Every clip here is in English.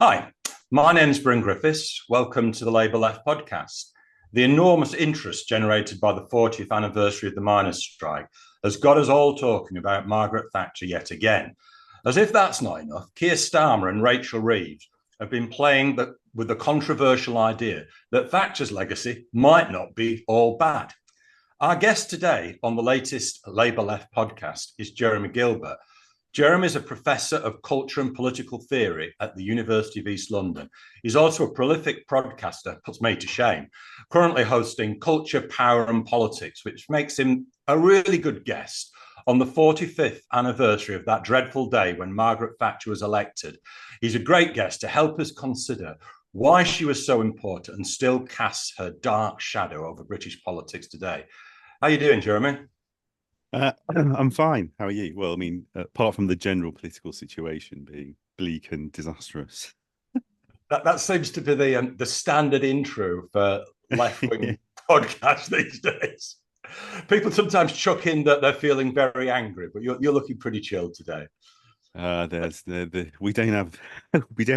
Hi, my name's Bryn Griffiths. Welcome to the Labour Left podcast. The enormous interest generated by the 40th anniversary of the miners' strike has got us all talking about Margaret Thatcher yet again. As if that's not enough, Keir Starmer and Rachel Reeves have been playing with the controversial idea that Thatcher's legacy might not be all bad. Our guest today on the latest Labour Left podcast is Jeremy Gilbert. Jeremy is a professor of culture and political theory at the University of East London. He's also a prolific podcaster, puts me to shame, currently hosting Culture, Power and Politics, which makes him a really good guest on the 45th anniversary of that dreadful day when Margaret Thatcher was elected. He's a great guest to help us consider why she was so important and still casts her dark shadow over British politics today. How are you doing, Jeremy? I'm fine. How are you? Well, I mean, apart from the general political situation being bleak and disastrous. That seems to be the standard intro for left-wing podcasts these days. People sometimes chuck in that they're feeling very angry, but you're looking pretty chilled today. We don't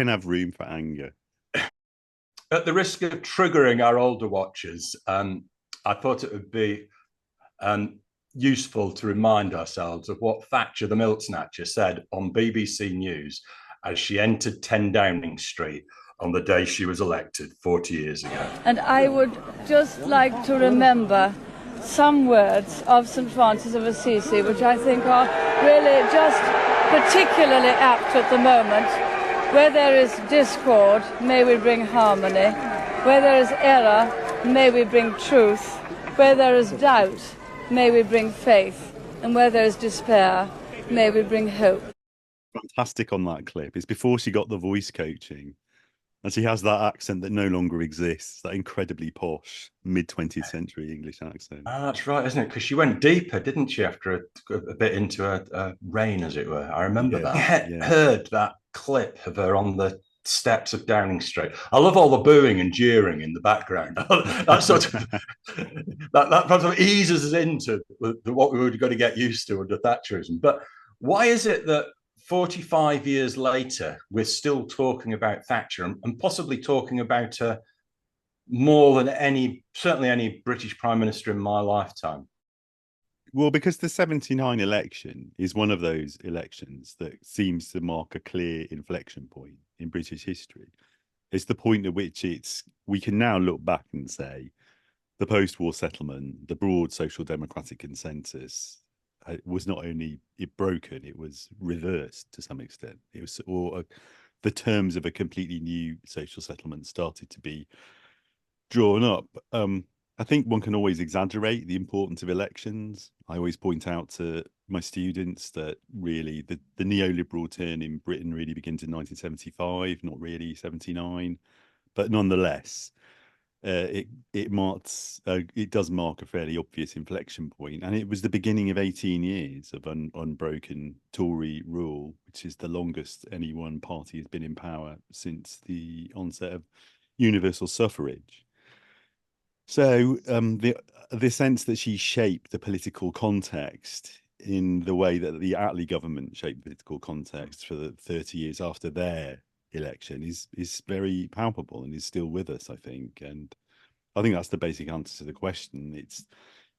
have room for anger. At the risk of triggering our older watchers, I thought it would be useful to remind ourselves of what Thatcher, the milk snatcher, said on BBC News as she entered 10 Downing Street on the day she was elected 40 years ago. And I would just like to remember some words of St. Frances of Assisi, which I think are really just particularly apt at the moment. Where there is discord, may we bring harmony. Where there is error, may we bring truth. Where there is doubt, may we bring faith, and where there is despair, may we bring hope. Fantastic on that clip. It's before she got the voice coaching, and she has that accent that no longer exists, that incredibly posh mid-20th century English accent. That's right, isn't it? Because she went deeper, didn't she, after a bit into her reign, as it were. I remember that. I heard that clip of her on the steps of Downing Street. I love all the booing and jeering in the background. that sort of eases us into what we would got to get used to under Thatcherism. But why is it that 45 years later we're still talking about Thatcher and possibly talking about her more than certainly any British Prime Minister in my lifetime? Well, because the 79 election is one of those elections that seems to mark a clear inflection point in British history. It's the point at which we can now look back and say the post-war settlement, the broad social democratic consensus was not only broken, it was reversed to some extent. It was, the terms of a completely new social settlement started to be drawn up. I think one can always exaggerate the importance of elections. I always point out to my students that really the neoliberal turn in Britain really begins in 1975, not really 79, but nonetheless, it does mark a fairly obvious inflection point, and it was the beginning of 18 years of unbroken Tory rule, which is the longest any one party has been in power since the onset of universal suffrage. So the sense that she shaped the political context in the way that the Attlee government shaped political context for the 30 years after their election is very palpable and is still with us, I think. And I think that's the basic answer to the question.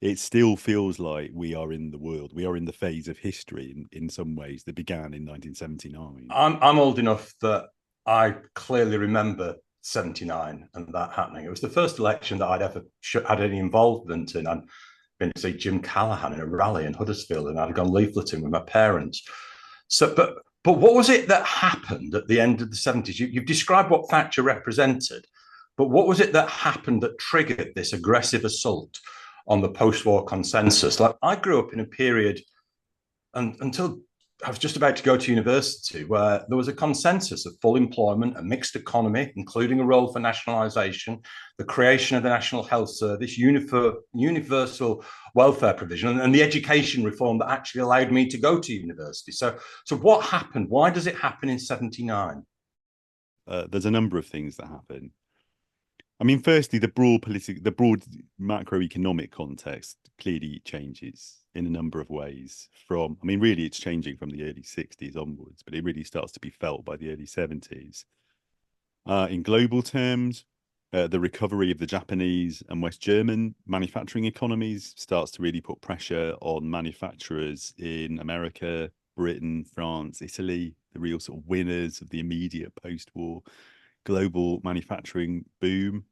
It still feels like we are in the world. We are in the phase of history in some ways that began in 1979. I'm old enough that I clearly remember 79 and that happening. It was the first election that I'd ever had any involvement in. I'd been to see Jim Callaghan in a rally in Huddersfield, and I'd gone leafleting with my parents. So, but what was it that happened at the end of the 70s? You've described what Thatcher represented, but what was it that happened that triggered this aggressive assault on the post-war consensus? Like, I grew up in a period until I was just about to go to university where there was a consensus of full employment, a mixed economy, including a role for nationalisation, the creation of the National Health Service, universal welfare provision, and the education reform that actually allowed me to go to university. So what happened? Why does it happen in 79? There's a number of things that happen. I mean, firstly, the broad macroeconomic context clearly changes in a number of ways really it's changing from the early 60s onwards, but it really starts to be felt by the early 70s. In global terms, the recovery of the Japanese and West German manufacturing economies starts to really put pressure on manufacturers in America, Britain, France, Italy, the real sort of winners of the immediate post-war global manufacturing boom.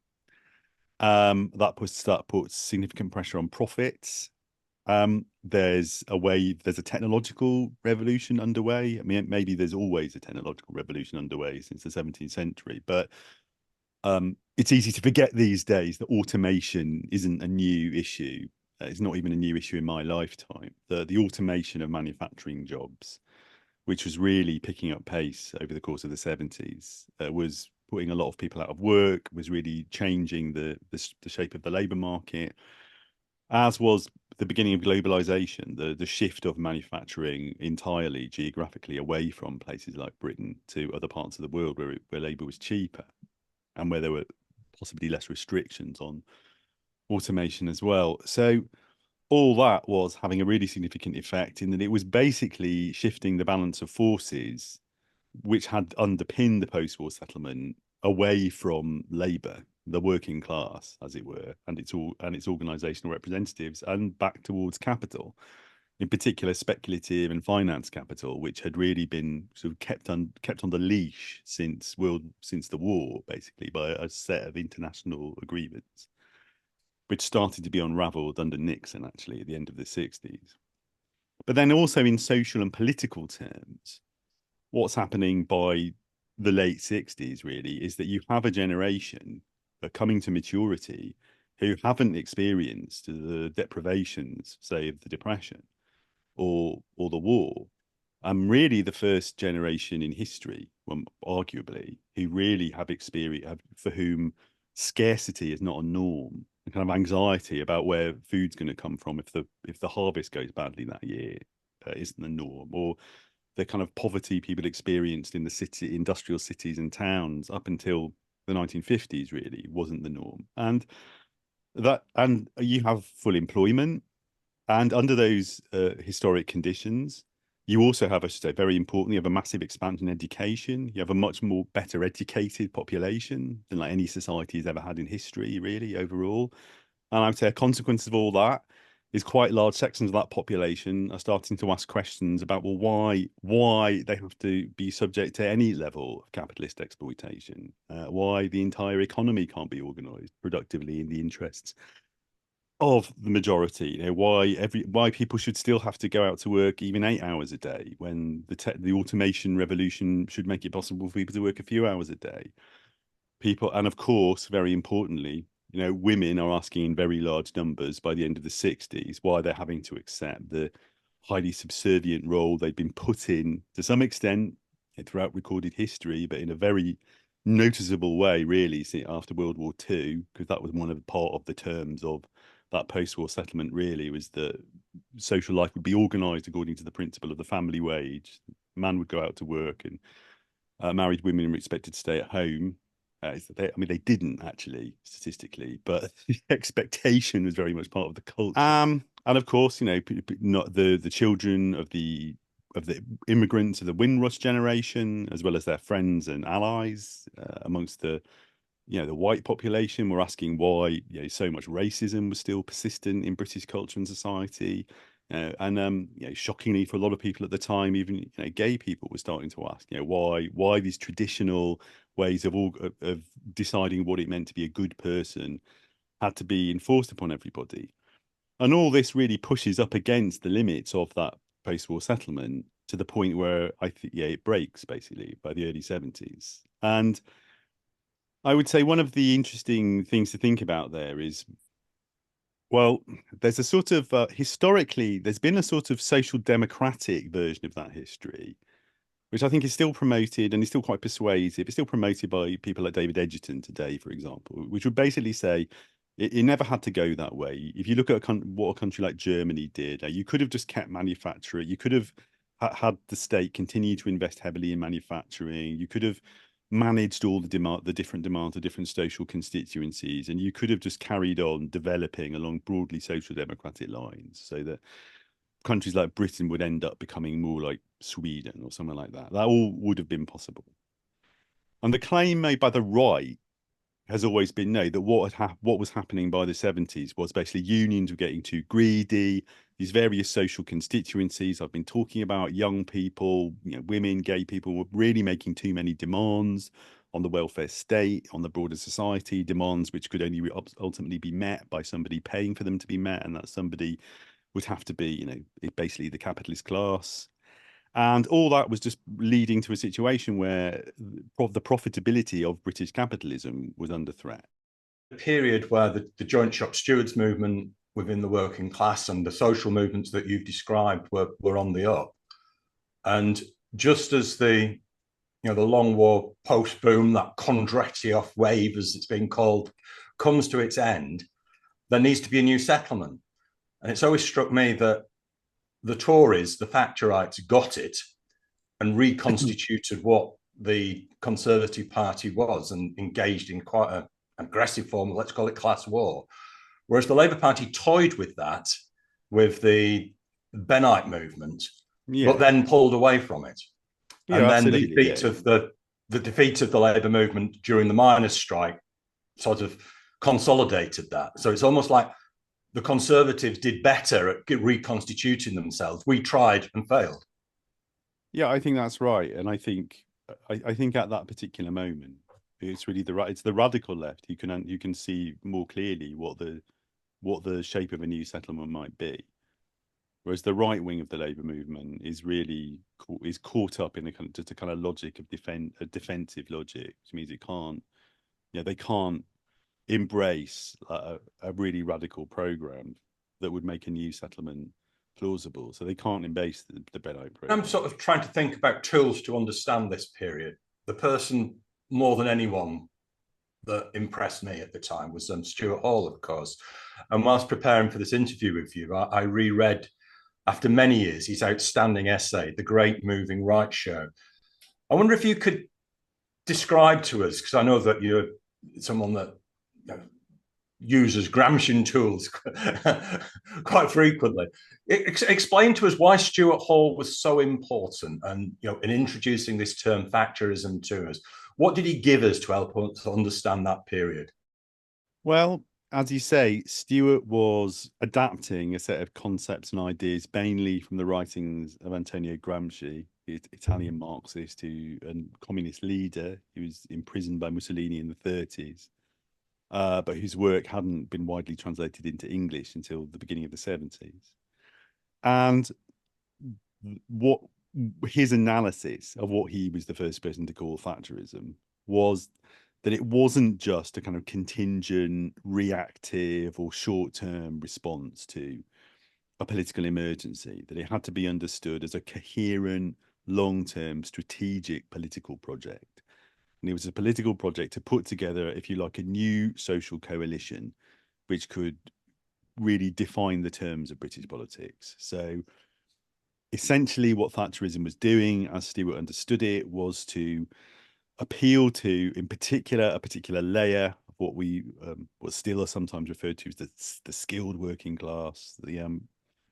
That puts significant pressure on profits. There's a technological revolution underway. I mean, maybe there's always a technological revolution underway since the 17th century, but it's easy to forget these days that automation isn't a new issue. It's not even a new issue in my lifetime. The automation of manufacturing jobs, which was really picking up pace over the course of the 70s, was putting a lot of people out of work, was really changing the shape of the labour market, as was the beginning of globalization, the shift of manufacturing entirely geographically away from places like Britain to other parts of the world where labour was cheaper and where there were possibly less restrictions on automation as well. So all that was having a really significant effect in that it was basically shifting the balance of forces which had underpinned the post-war settlement away from labour, the working class, as it were, and its organisational representatives, and back towards capital, in particular speculative and finance capital, which had really been sort of kept on the leash since the war, basically, by a set of international agreements, which started to be unravelled under Nixon, actually, at the end of the 60s. But then also in social and political terms, what's happening by the late 60s, really, is that you have a generation coming to maturity who haven't experienced the deprivations, say, of the Depression or the war. I'm really the first generation in history, arguably, who really have experienced, for whom scarcity is not a norm, and kind of anxiety about where food's going to come from if the harvest goes badly that year isn't the norm, or the kind of poverty people experienced in the industrial cities and towns up until the 1950s really wasn't the norm. And you have full employment, and under those historic conditions, you also have, I should say, very importantly, you have a massive expansion in education. You have a much more better educated population than like any society has ever had in history, really, overall. And I would say a consequence of all that is quite large sections of that population are starting to ask questions about, well, why they have to be subject to any level of capitalist exploitation, why the entire economy can't be organised productively in the interests of the majority, why people should still have to go out to work even 8 hours a day when the automation revolution should make it possible for people to work a few hours a day. People, and of course, very importantly, women are asking in very large numbers by the end of the 60s why they're having to accept the highly subservient role they've been put in to some extent throughout recorded history, but in a very noticeable way, really, after World War II, because that was part of the terms of that post-war settlement, really, was that social life would be organised according to the principle of the family wage. Man would go out to work, and married women were expected to stay at home. They didn't actually statistically, but the expectation was very much part of the culture. And of course, not the children of the immigrants of the Windrush generation, as well as their friends and allies amongst the white population, were asking why so much racism was still persistent in British culture and society. Shockingly for a lot of people at the time, even gay people were starting to ask, why these traditional ways of deciding what it meant to be a good person had to be enforced upon everybody. And all this really pushes up against the limits of that post-war settlement to the point where I think it breaks basically by the early 70s. And I would say one of the interesting things to think about there is, well, there's a sort of historically, there's been a sort of social democratic version of that history, which I think is still promoted and is still quite persuasive. It's still promoted by people like David Edgerton today, for example, which would basically say it never had to go that way. If you look at what a country like Germany did, you could have just kept manufacturing. You could have had the state continue to invest heavily in manufacturing. You could have managed all the different demands of different social constituencies, and you could have just carried on developing along broadly social democratic lines, so that countries like Britain would end up becoming more like Sweden or somewhere like that. That all would have been possible. And the claim made by the right has always been no, that what was happening by the 70s was basically unions were getting too greedy. These various social constituencies I've been talking about, young people, women, gay people, were really making too many demands on the welfare state, on the broader society, demands which could only ultimately be met by somebody paying for them to be met, and that somebody would have to be, basically the capitalist class. And all that was just leading to a situation where the profitability of British capitalism was under threat. The period where the joint shop stewards movement within the working class and the social movements that you've described were on the up. And just as the long war post-boom, that Kondratiev wave, as it's been called, comes to its end, there needs to be a new settlement. And it's always struck me that the Tories, the Thatcherites, got it and reconstituted what the Conservative Party was and engaged in quite an aggressive form of, let's call it, class war. Whereas the Labour Party toyed with that, with the Bennite movement, but then pulled away from it. And then the defeat of the defeat of the Labour movement during the miners' strike sort of consolidated that. So it's almost like the Conservatives did better at reconstituting themselves. We tried and failed. Yeah, I think that's right, and I think at that particular moment, it's really it's the radical left. You can see more clearly what the shape of a new settlement might be, whereas the right wing of the Labour movement is caught up in just a kind of logic of a defensive logic, which means they can't embrace a really radical program that would make a new settlement plausible. So they can't embrace the Bennite program. I'm sort of trying to think about tools to understand this period. The person more than anyone that impressed me at the time was Stuart Hall, of course. And whilst preparing for this interview with you, I reread, after many years, his outstanding essay, The Great Moving Right Show. I wonder if you could describe to us, because I know that you're someone that uses Gramscian tools quite frequently. Explain to us why Stuart Hall was so important and in introducing this term Thatcherism to us. What did he give us to help us understand that period? Well, as you say, Stuart was adapting a set of concepts and ideas mainly from the writings of Antonio Gramsci, the Italian Marxist and communist leader who was imprisoned by Mussolini in the 30s. But whose work hadn't been widely translated into English until the beginning of the 70s. And what his analysis of what he was the first person to call Thatcherism was that it wasn't just a kind of contingent, reactive or short-term response to a political emergency, that it had to be understood as a coherent, long-term strategic political project. And it was a political project to put together, if you like, a new social coalition, which could really define the terms of British politics. So essentially what Thatcherism was doing, as Stuart understood it, was to appeal to, in particular, a particular layer of what still are sometimes referred to as the skilled working class, the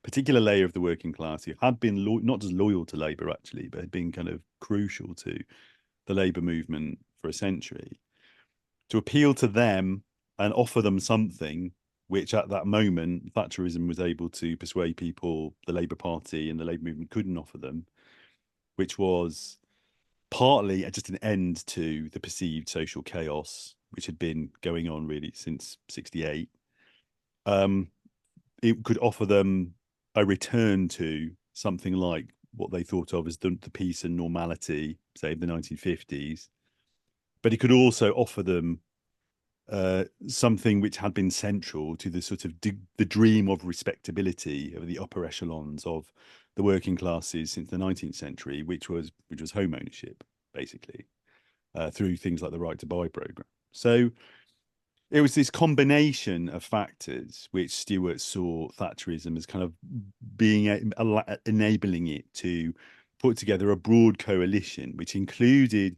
particular layer of the working class who had been not just loyal to Labour, actually, but had been kind of crucial to the Labour movement for a century, to appeal to them and offer them something which at that moment Thatcherism was able to persuade people the Labour Party and the Labour movement couldn't offer them, which was partly just an end to the perceived social chaos which had been going on really since '68. It could offer them a return to something like what they thought of as the peace and normality, say, of the 1950s. But it could also offer them something which had been central to the sort of the dream of respectability of the upper echelons of the working classes since the 19th century, which was home ownership, basically, through things like the Right to Buy program. So it was this combination of factors which Stuart saw Thatcherism as kind of being enabling it to put together a broad coalition, which included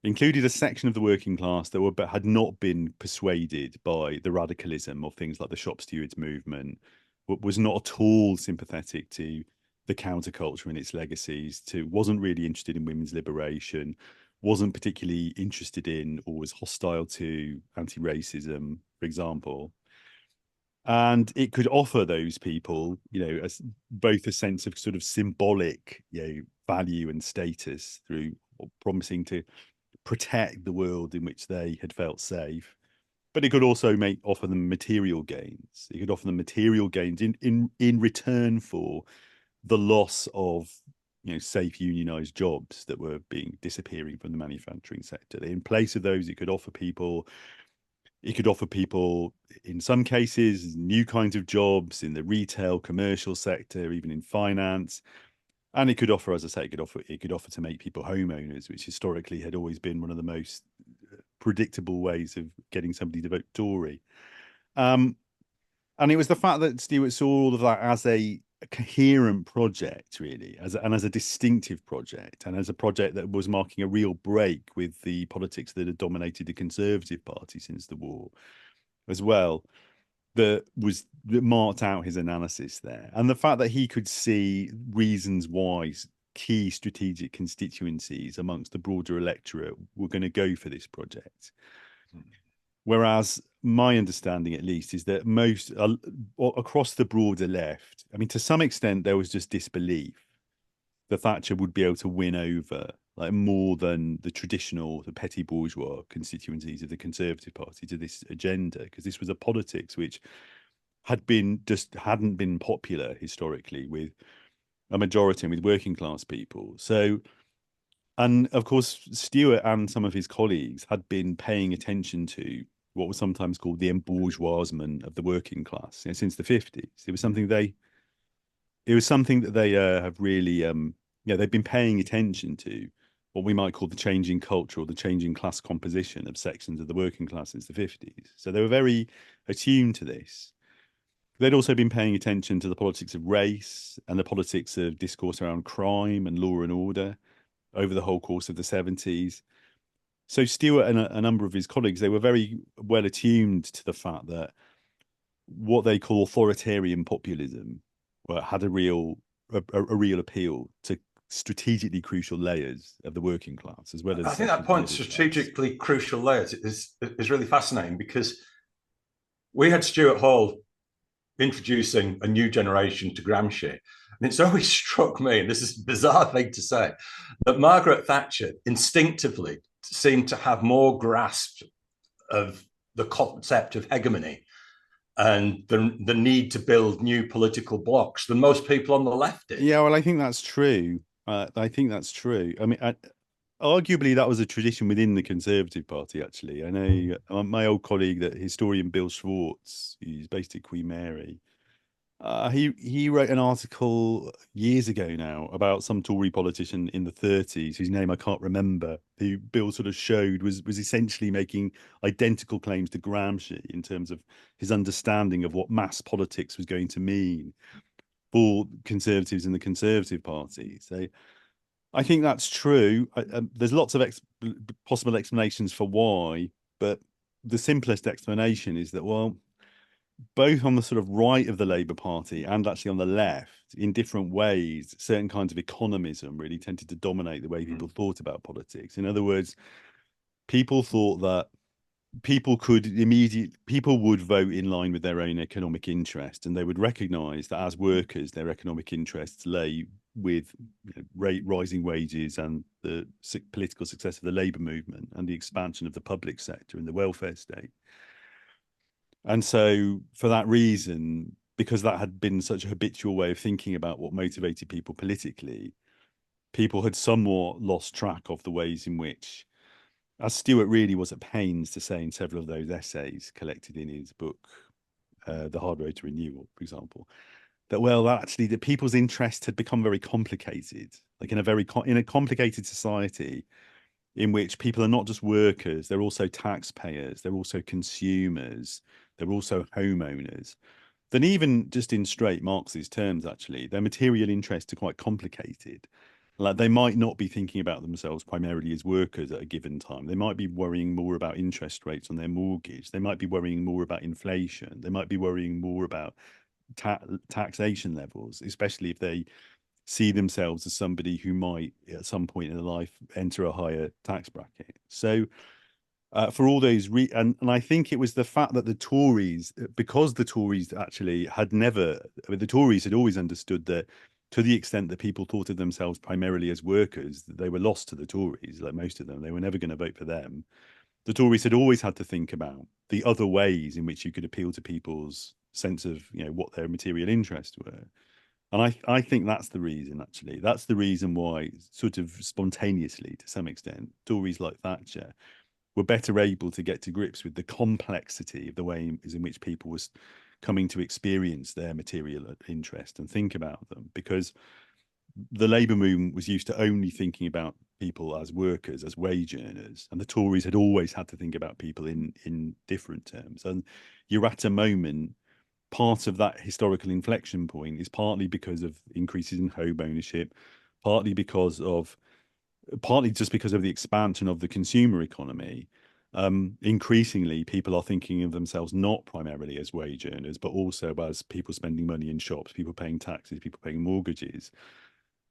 a section of the working class that had not been persuaded by the radicalism of things like the shop stewards movement, was not at all sympathetic to the counterculture and its legacies, wasn't really interested in women's liberation, wasn't particularly interested in or was hostile to anti-racism, for example. And it could offer those people, both a sense of sort of symbolic, value and status through promising to protect the world in which they had felt safe. But it could also offer them material gains. It could offer them material gains in return for the loss of safe unionized jobs that were disappearing from the manufacturing sector. In place of those, it could offer people in some cases new kinds of jobs in the retail, commercial sector, even in finance. And it could offer, as I say, it could offer to make people homeowners, which historically had always been one of the most predictable ways of getting somebody to vote Tory. And it was the fact that Stuart saw all of that as a coherent project, really, as a distinctive project, and as a project that was marking a real break with the politics that had dominated the Conservative Party since the war, as well, that marked out his analysis there. And the fact that he could see reasons why key strategic constituencies amongst the broader electorate were going to go for this project. Whereas my understanding, at least, is that most across the broader left, I mean, to some extent, there was just disbelief that Thatcher would be able to win over more than the petty bourgeois constituencies of the Conservative Party to this agenda, because this was a politics which hadn't been popular historically with a majority and with working class people. So, and of course, Stuart and some of his colleagues had been paying attention to what was sometimes called the embourgeoisement of the working class since the 50s. It was something that they have really, they've been paying attention to, what we might call the changing culture or the changing class composition of sections of the working class since the 50s. So they were very attuned to this. They'd also been paying attention to the politics of race and the politics of discourse around crime and law and order over the whole course of the 70s. So Stuart and a number of his colleagues, they were very well attuned to the fact that what they call authoritarian populism had a real appeal to strategically crucial layers of the working class, as well as. I think that point, strategically crucial layers, is really fascinating, because we had Stuart Hall introducing a new generation to Gramsci, and it's always struck me, and this is a bizarre thing to say, that Margaret Thatcher instinctively seemed to have more grasp of the concept of hegemony and the need to build new political blocks than most people on the left did. Yeah, well, I think that's true. I mean, arguably that was a tradition within the Conservative Party, actually. I know my old colleague, that historian Bill Schwartz, he's based at Queen Mary. He wrote an article years ago now about some Tory politician in the 30s, whose name I can't remember, who Bill sort of showed was essentially making identical claims to Gramsci in terms of his understanding of what mass politics was going to mean for Conservatives in the Conservative Party. So I think that's true. There's lots of possible explanations for why, but the simplest explanation is that, well, both on the sort of right of the Labour Party and actually on the left, in different ways, certain kinds of economism really tended to dominate the way people thought about politics. In other words, people thought that people would vote in line with their own economic interest, and they would recognise that as workers, their economic interests lay with rising wages and the political success of the labour movement and the expansion of the public sector and the welfare state. And so for that reason, because that had been such a habitual way of thinking about what motivated people politically, people had somewhat lost track of the ways in which, as Stuart really was at pains to say in several of those essays collected in his book, The Hard Road to Renewal, for example, that, well, actually the people's interests had become very complicated, like in a complicated society in which people are not just workers, they're also taxpayers, they're also consumers, they're also homeowners. Then even just in straight Marxist terms, actually, their material interests are quite complicated. Like, they might not be thinking about themselves primarily as workers at a given time. They might be worrying more about interest rates on their mortgage. They might be worrying more about inflation. They might be worrying more about taxation levels, especially if they see themselves as somebody who might at some point in their life enter a higher tax bracket. So for all those and I think it was the fact that the Tories, because the Tories actually had never, the Tories had always understood that to the extent that people thought of themselves primarily as workers, they were lost to the Tories, like most of them. They were never going to vote for them. The Tories had always had to think about the other ways in which you could appeal to people's sense of, what their material interests were. And I think that's the reason, actually. That's the reason why, sort of spontaneously, to some extent, Tories like Thatcher were better able to get to grips with the complexity of the way in which people was coming to experience their material interest and think about them, because the Labour movement was used to only thinking about people as workers, as wage earners, and the Tories had always had to think about people in different terms. And you're at a moment, part of that historical inflection point is partly because of increases in home ownership, partly just because of the expansion of the consumer economy. Increasingly, people are thinking of themselves not primarily as wage earners, but also as people spending money in shops, people paying taxes, people paying mortgages.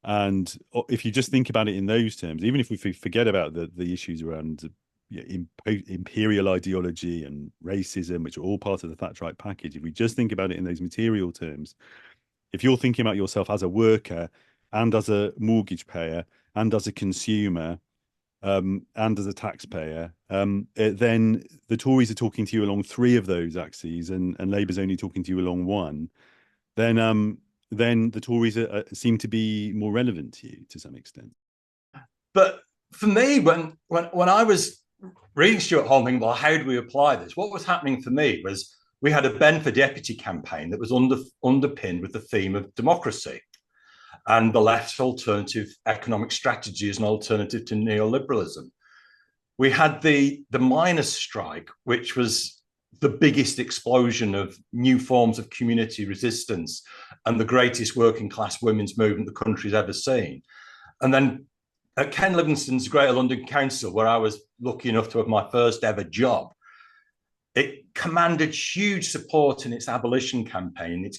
And if you just think about it in those terms, even if we forget about the issues around imperial ideology and racism, which are all part of the Thatcherite package, if we just think about it in those material terms, if you're thinking about yourself as a worker and as a mortgage payer and as a consumer and as a taxpayer, then the Tories are talking to you along three of those axes, and Labour's only talking to you along one. Then the Tories seem to be more relevant to you to some extent. But for me, when I was reading Stuart Hall, thinking, well, how do we apply this? What was happening for me was we had a Ben for Deputy campaign that was underpinned with the theme of democracy and the left's alternative economic strategy as an alternative to neoliberalism. We had the miners' strike, which was the biggest explosion of new forms of community resistance and the greatest working class women's movement the country's ever seen. And then at Ken Livingstone's Greater London Council, where I was lucky enough to have my first ever job, it commanded huge support in its abolition campaign, its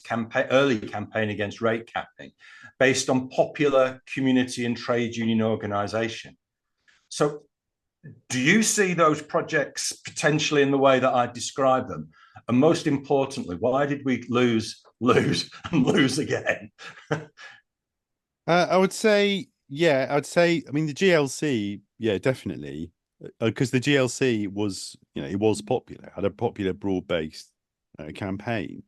early campaign against rate capping, based on popular community and trade union organisation. So do you see those projects potentially in the way that I described them? And most importantly, why did we lose, and lose again? I would say, I mean, the GLC, definitely. Because the GLC was, it was popular, had a popular, broad-based campaign.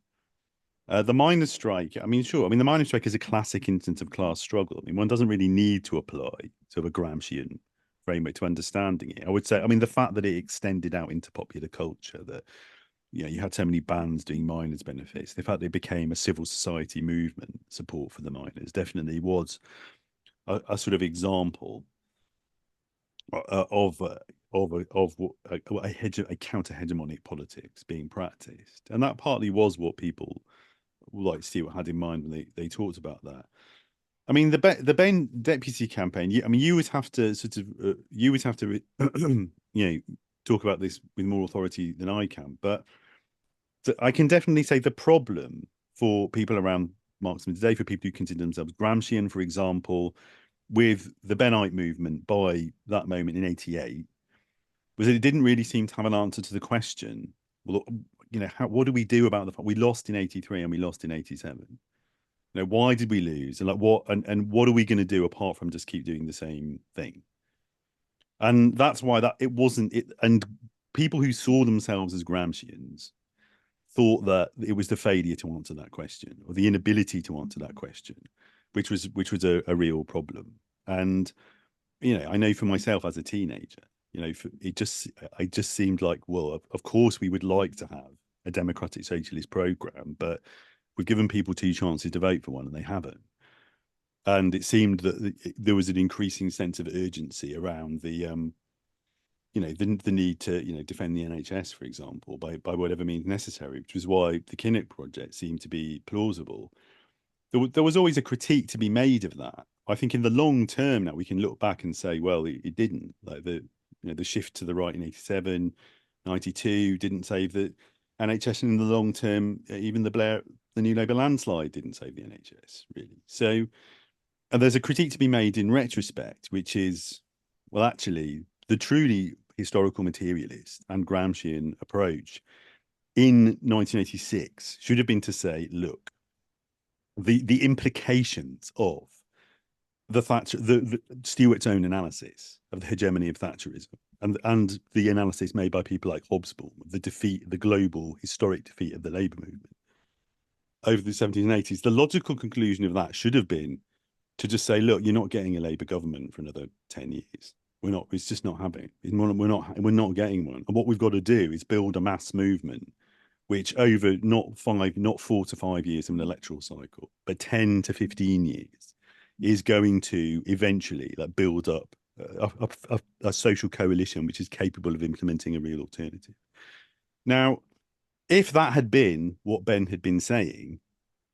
The miners' strike, I mean, sure. I mean, the miners' strike is a classic instance of class struggle. I mean, one doesn't really need to apply sort of a Gramscian framework to understanding it. I would say, I mean, the fact that it extended out into popular culture, that, you had so many bands doing miners' benefits, the fact that it became a civil society movement, support for the miners, definitely was a sort of example of a counter-hegemonic politics being practiced. And that partly was what people like Stuart had in mind when they talked about that. I mean, the Ben Deputy campaign, I mean, you would have to talk about this with more authority than I can, but I can definitely say the problem for people around Marxism today, for people who consider themselves Gramscian, for example, with the Benite movement by that moment in '88, was that it didn't really seem to have an answer to the question, well, what do we do about the fact we lost in '83 and we lost in '87? Why did we lose? And what are we going to do apart from just keep doing the same thing? And that's why it wasn't it. And people who saw themselves as Gramscians thought that it was the failure to answer that question, or the inability to answer that question, which was a real problem. And I know for myself as a teenager, it just seemed like, well, of course we would like to have a democratic socialist program, but we've given people two chances to vote for one and they haven't. And it seemed that there was an increasing sense of urgency around the need to defend the NHS, for example, by whatever means necessary, which was why the Kinnock project seemed to be plausible. There was always a critique to be made of that. I think in the long term now we can look back and say, well, it didn't. Like the shift to the right in '87, '92 didn't save the NHS, and in the long term, even the New Labour landslide didn't save the NHS, really. So And there's a critique to be made in retrospect, which is, well, actually, the truly historical materialist and Gramscian approach in 1986 should have been to say, look, the implications of the Stuart's own analysis of the hegemony of Thatcherism and the analysis made by people like Hobsbawm, the global historic defeat of the Labour movement over the 70s and 80s, the logical conclusion of that should have been to just say, look, you're not getting a Labour government for another 10 years. It's just not happening. We're not getting one. And what we've got to do is build a mass movement, which over not 4 to 5 years of an electoral cycle, but 10 to 15 years is going to eventually build up a social coalition which is capable of implementing a real alternative. Now, if that had been what Ben had been saying,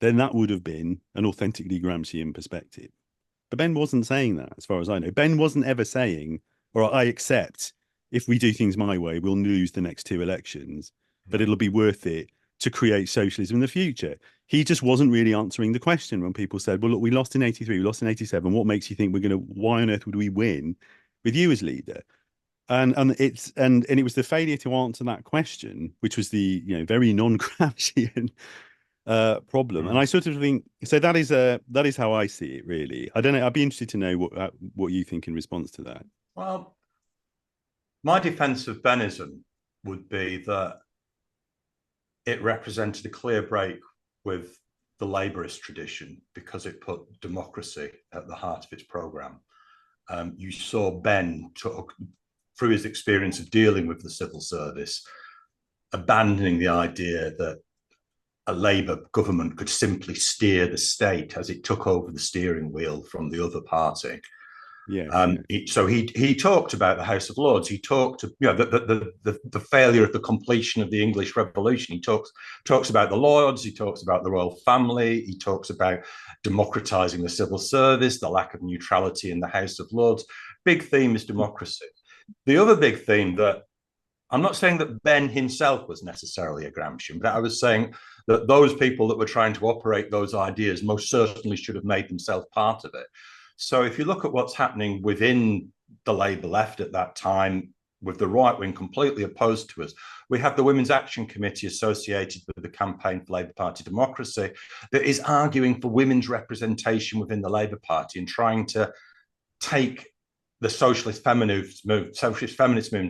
then that would have been an authentically Gramscian perspective. But Ben wasn't saying that, as far as I know. Ben wasn't ever saying, all right, I accept if we do things my way, we'll lose the next 2 elections, but it'll be worth it to create socialism in the future. He just wasn't really answering the question when people said, well, look, we lost in 83, we lost in 87. What makes you think why on earth would we win with you as leader? And it was the failure to answer that question, which was the very non-Gramscian problem. And I sort of think so. That is how I see it, really. I don't know. I'd be interested to know what you think in response to that. Well, my defense of Benism would be that it represented a clear break with the Labourist tradition because it put democracy at the heart of its programme. You saw Ben through his experience of dealing with the civil service, abandoning the idea that a Labour government could simply steer the state as it took over the steering wheel from the other party. So he talked about the House of Lords. He talked the failure of the completion of the English Revolution. He talks about the Lords. He talks about the royal family. He talks about democratizing the civil service, the lack of neutrality in the House of Lords. Big theme is democracy. The other big theme that I'm not saying that Ben himself was necessarily a Gramscian, but I was saying that those people that were trying to operate those ideas most certainly should have made themselves part of it. So if you look at what's happening within the Labour left at that time, with the right wing completely opposed to us, we have the Women's Action Committee associated with the Campaign for Labour Party Democracy that is arguing for women's representation within the Labour Party and trying to take the socialist feminist movement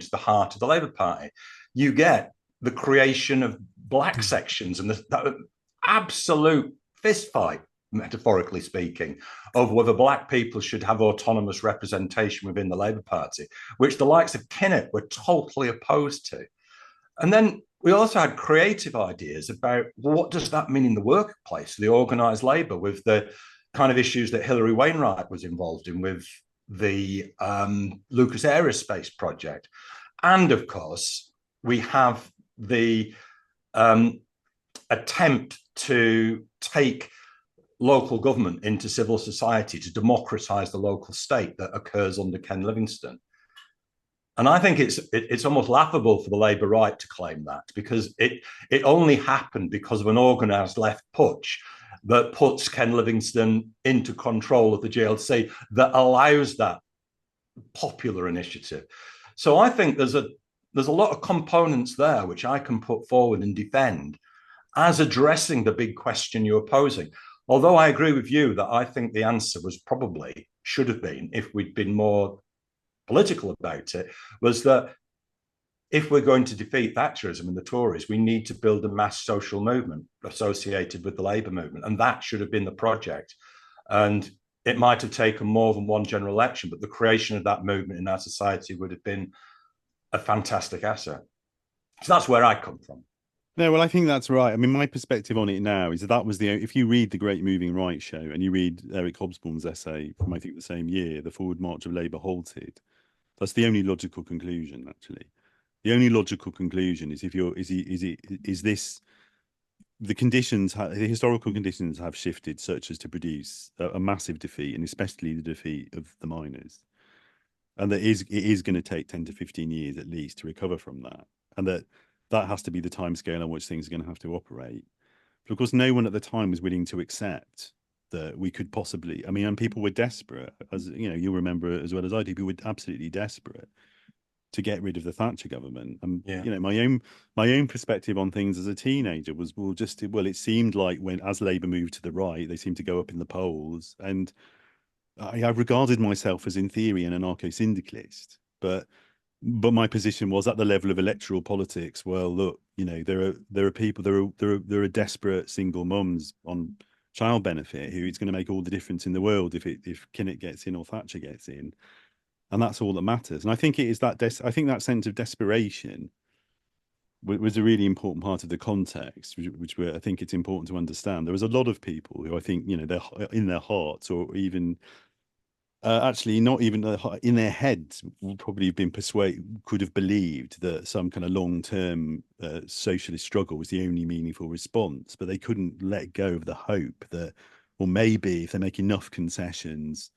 to the heart of the Labour Party. You get the creation of black sections and that absolute fistfight, metaphorically speaking, of whether black people should have autonomous representation within the Labour Party, which the likes of Kinnock were totally opposed to. And then we also had creative ideas about what does that mean in the workplace, the organised labour, with the kind of issues that Hilary Wainwright was involved in with the Lucas Aerospace project. And of course, we have the attempt to take local government into civil society to democratise the local state that occurs under Ken Livingstone. And I think it's almost laughable for the Labour right to claim that, because it only happened because of an organised left putsch that puts Ken Livingstone into control of the GLC that allows that popular initiative. So I think there's a lot of components there which I can put forward and defend as addressing the big question you're posing. Although I agree with you that I think the answer should have been, if we'd been more political about it, was that if we're going to defeat Thatcherism and the Tories, we need to build a mass social movement associated with the Labour movement. And that should have been the project. And it might have taken more than one general election, but the creation of that movement in our society would have been a fantastic asset. So that's where I come from. No, well, I think that's right. I mean, my perspective on it now is that was if you read The Great Moving Right show and you read Eric Hobsbawm's essay from, I think, the same year, The Forward March of Labour Halted, that's the only logical conclusion, actually. The only logical conclusion is the historical conditions have shifted such as to produce a massive defeat, and especially the defeat of the miners. And it is going to take 10 to 15 years at least to recover from that. And that has to be the timescale on which things are going to have to operate. But of course, no one at the time was willing to accept that we could possibly, I mean, and people were desperate, as you know, you'll remember it as well as I do, people were absolutely desperate to get rid of the Thatcher government. And Yeah. you know, my own perspective on things as a teenager was, well, it seemed like as Labour moved to the right, they seemed to go up in the polls, and I regarded myself as, in theory, an anarcho-syndicalist, but my position was, at the level of electoral politics, well, look, you know, there are people, there are desperate single mums on child benefit who it's going to make all the difference in the world if Kinnock gets in or Thatcher gets in, and that's all that matters. And I think it is that I think that sense of desperation was a really important part of the context, which I think it's important to understand. There was a lot of people who, I think, you know, they're in their hearts, or even actually not even in their heads, would probably have been could have believed that some kind of long-term socialist struggle was the only meaningful response, but they couldn't let go of the hope that, well, maybe if they make enough concessions,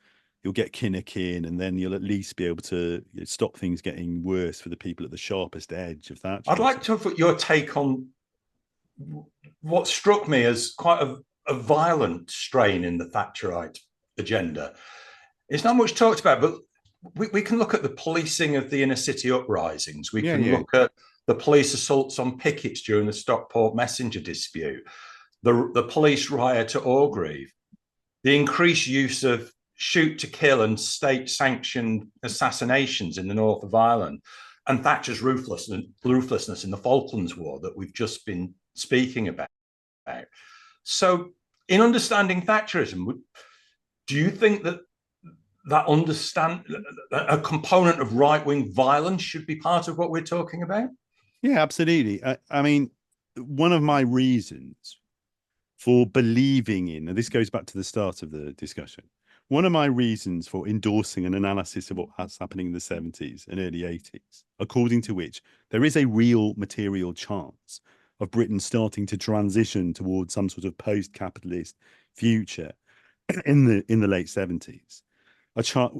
you'll get Kinnock in, and then you'll at least be able to stop things getting worse for the people at the sharpest edge of that. I'd like to put your take on what struck me as quite a violent strain in the Thatcherite agenda. It's not much talked about, but we can look at the policing of the inner city uprisings. We can look at the police assaults on pickets during the Stockport messenger dispute, the police riot at Orgreave, the increased use of shoot to kill and state-sanctioned assassinations in the north of Ireland, and Thatcher's ruthlessness in the Falklands War that we've just been speaking about. So, in understanding Thatcherism, do you think that a component of right-wing violence should be part of what we're talking about? Yeah, absolutely. I mean, one of my reasons for believing in, and this goes back to the start of the discussion, one of my reasons for endorsing an analysis of what's happening in the 70s and early 80s, according to which there is a real material chance of Britain starting to transition towards some sort of post-capitalist future in the late 70s,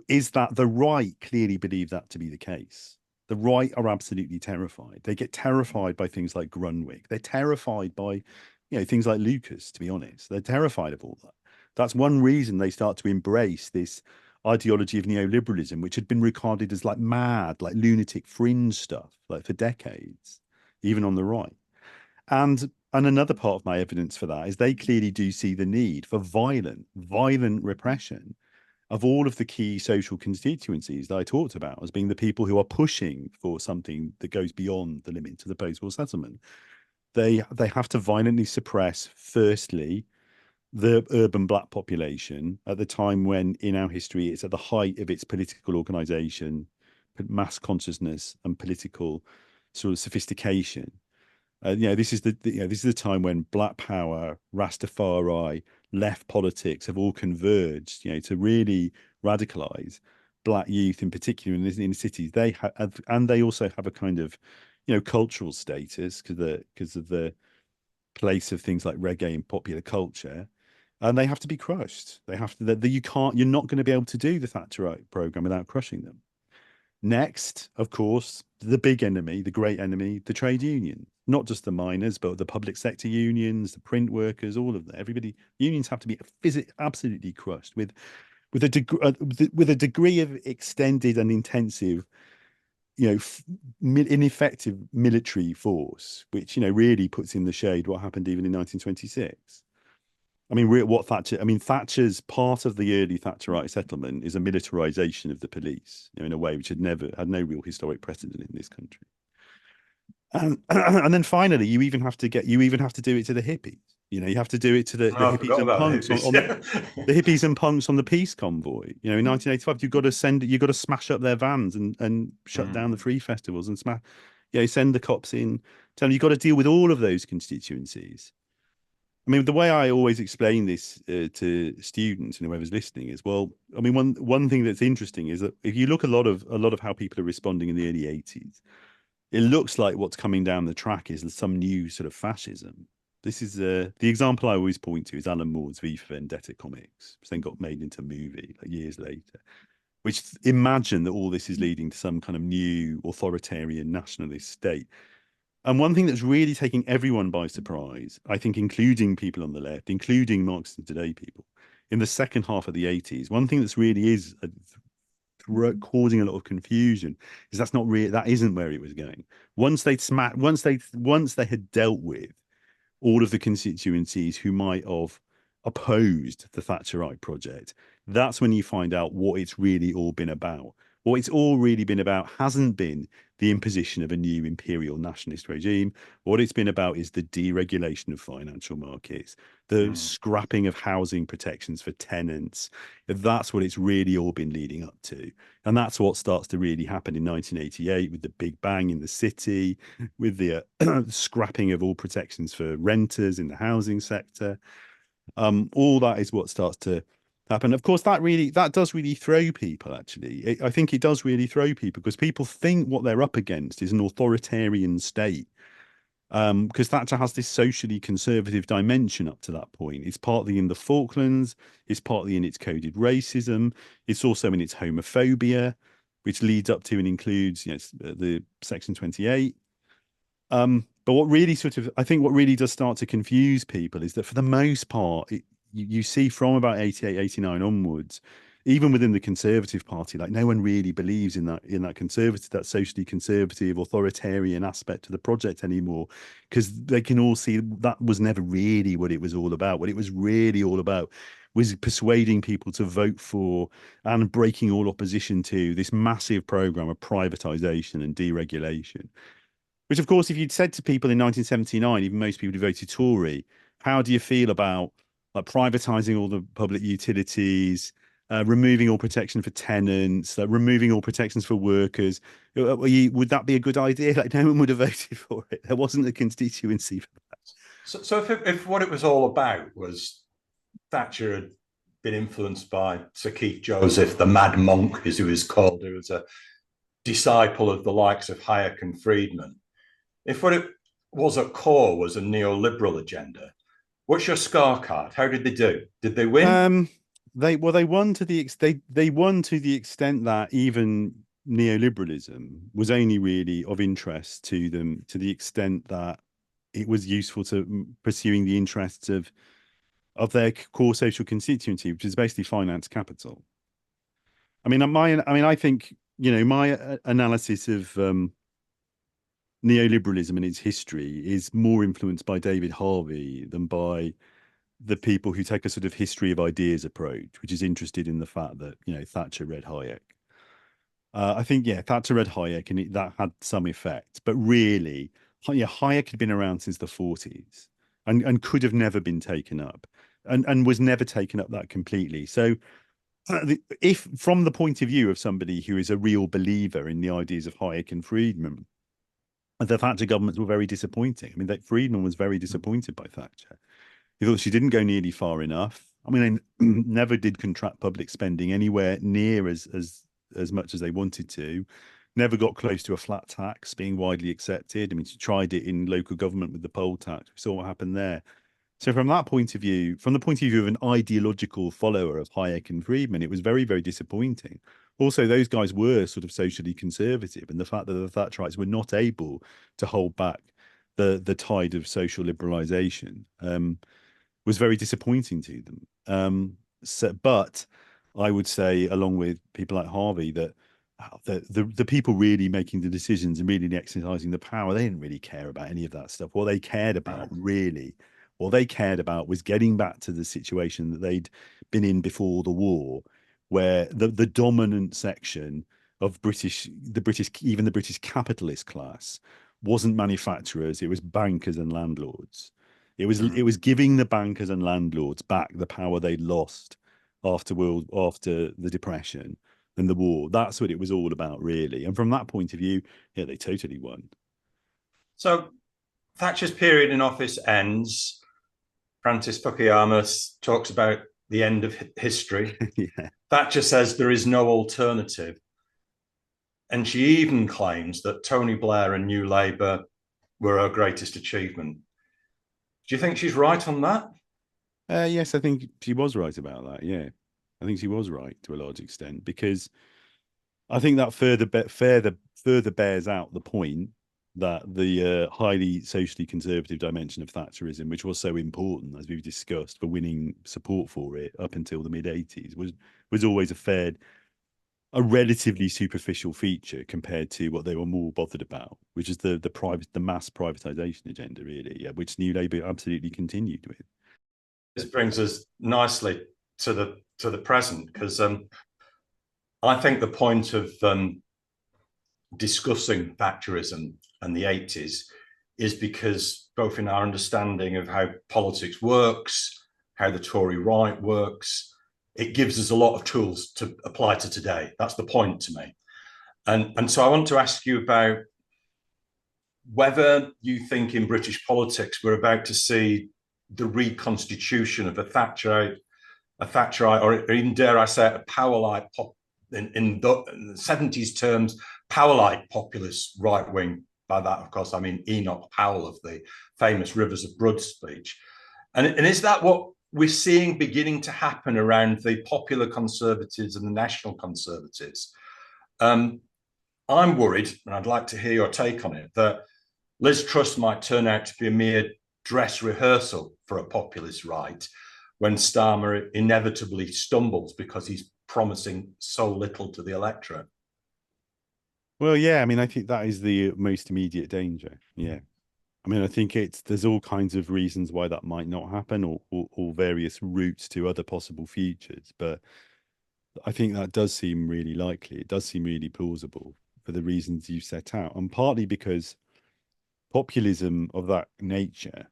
is that the right clearly believe that to be the case. The right are absolutely terrified. They get terrified by things like Grunwick. They're terrified by, you know, things like Lucas, to be honest. They're terrified of all that. That's one reason they start to embrace this ideology of neoliberalism, which had been regarded as like mad, like lunatic fringe stuff, like for decades, even on the right. And another part of my evidence for that is they clearly do see the need for violent repression of all of the key social constituencies that I talked about as being the people who are pushing for something that goes beyond the limits of the post-war settlement. They have to violently suppress, firstly, the urban black population at the time when, in our history, it's at the height of its political organization, mass consciousness, and political sort of sophistication. This is the time when Black Power, Rastafari, left politics have all converged, to really radicalize Black youth, in particular in the cities. They have, and they also have a kind of, cultural status because of the place of things like reggae and popular culture, and they have to be crushed. They have to. You're not going to be able to do the Thatcherite program without crushing them. Next, of course, the big enemy, the great enemy, the trade union. Not just the miners, but the public sector unions, the print workers, all of that. Everybody, unions have to be absolutely crushed with a degree of extended and intensive, ineffective military force, which really puts in the shade what happened even in 1926. Thatcher's part of the early Thatcherite settlement is a militarization of the police, in a way which had no real historic precedent in this country. And then finally, you even have to do it to the hippies. You have to do it to the hippies and punks the hippies and punks on the peace convoy. In 1985, you've got to smash up their vans and shut down the free festivals and send the cops in. Tell them you've got to deal with all of those constituencies. The way I always explain this to students and whoever's listening is, one thing that's interesting is that if you look a lot of how people are responding in the early 80s, it looks like what's coming down the track is some new sort of fascism. This is the example I always point to is Alan Moore's V for Vendetta comics, which then got made into a movie years later, which imagine that all this is leading to some kind of new authoritarian nationalist state. And one thing that's really taking everyone by surprise, I think, including people on the left, including Marxist Today people, in the second half of the 80s, one thing that's really is causing a lot of confusion is that isn't where it was going. Once they had dealt with all of the constituencies who might have opposed the Thatcherite project, that's when you find out what it's really all been about. What it's all really been about hasn't been the imposition of a new imperial nationalist regime. What it's been about is the deregulation of financial markets, the scrapping of housing protections for tenants. That's what it's really all been leading up to. And that's what starts to really happen in 1988 with the Big Bang in the city, with the scrapping of all protections for renters in the housing sector. All that is what starts to happen. Of course, that does really throw people, actually. I think it does really throw people because people think what they're up against is an authoritarian state. Because Thatcher has this socially conservative dimension up to that point. It's partly in the Falklands, it's partly in its coded racism, it's also in its homophobia, which leads up to and includes the Section 28. But what really I think what really does start to confuse people is that for the most part, you see from about 88, 89 onwards, even within the Conservative Party, like no one really believes in that socially conservative authoritarian aspect to the project anymore, because they can all see that was never really what it was all about. What it was really all about was persuading people to vote for and breaking all opposition to this massive program of privatization and deregulation. Which, of course, if you'd said to people in 1979, even most people who voted Tory, how do you feel about privatizing all the public utilities, removing all protection for tenants, removing all protections for workers? Would that be a good idea? Like, no one would have voted for it. There wasn't a constituency for that. So if what it was all about was Thatcher had been influenced by Sir Keir Joseph, the mad monk, as he was called, who was a disciple of the likes of Hayek and Friedman, if what it was at core was a neoliberal agenda, what's your scorecard? How did they do? Did they win? They won to the extent that even neoliberalism was only really of interest to them, to the extent that it was useful to pursuing the interests of their core social constituency, which is basically finance capital. I think my analysis of neoliberalism and its history is more influenced by David Harvey than by the people who take a sort of history of ideas approach, which is interested in the fact that Thatcher read Hayek. I think Thatcher read Hayek, and that had some effect. But really, Hayek had been around since the 40s and could have never been taken up, and was never taken up that completely. So, if from the point of view of somebody who is a real believer in the ideas of Hayek and Friedman, the Thatcher governments were very disappointing. I mean, Friedman was very disappointed by Thatcher. He thought she didn't go nearly far enough. I mean, they never did contract public spending anywhere near as much as they wanted to. Never got close to a flat tax being widely accepted. I mean, she tried it in local government with the poll tax. We saw what happened there. So from that point of view, from the point of view of an ideological follower of Hayek and Friedman, it was very, very disappointing. Also, those guys were sort of socially conservative, and the fact that the Thatcherites were not able to hold back the tide of social liberalisation was very disappointing to them. But I would say, along with people like Harvey, that the people really making the decisions and really exercising the power, they didn't really care about any of that stuff. What they cared about was getting back to the situation that they'd been in before the war, where the dominant section of the British capitalist class wasn't manufacturers, it was bankers and landlords. It was giving the bankers and landlords back the power they'd lost after the Depression and the war. That's what it was all about, really. And from that point of view, they totally won. So Thatcher's period in office ends. Francis Fukuyama talks about the end of history. Yeah. Thatcher says there is no alternative. And she even claims that Tony Blair and New Labour were her greatest achievement. Do you think she's right on that? Yes, I think she was right about that. Yeah, I think she was right to a large extent, because I think that further bears out the point that the highly socially conservative dimension of Thatcherism, which was so important, as we've discussed, for winning support for it up until the mid-80s, was always a relatively superficial feature compared to what they were more bothered about, which is the mass privatization agenda, really, yeah, which New Labour absolutely continued with. This brings us nicely to the present, because I think the point of discussing Thatcherism and the 80s is because both in our understanding of how politics works, how the Tory right works, it gives us a lot of tools to apply to today. That's the point to me. And so I want to ask you about whether you think in British politics we're about to see the reconstitution of a Thatcherite, or even, dare I say, a power-like in the 70s terms, power-like populist right wing. By that, of course, I mean Enoch Powell of the famous Rivers of Blood speech. And is that what we're seeing beginning to happen around the popular Conservatives and the National Conservatives? I'm worried, and I'd like to hear your take on it, that Liz Truss might turn out to be a mere dress rehearsal for a populist right when Starmer inevitably stumbles because he's promising so little to the electorate. Well, yeah, I mean, I think that is the most immediate danger. Yeah. I mean, I think there's all kinds of reasons why that might not happen, or various routes to other possible futures. But I think that does seem really likely. It does seem really plausible for the reasons you set out, and partly because populism of that nature,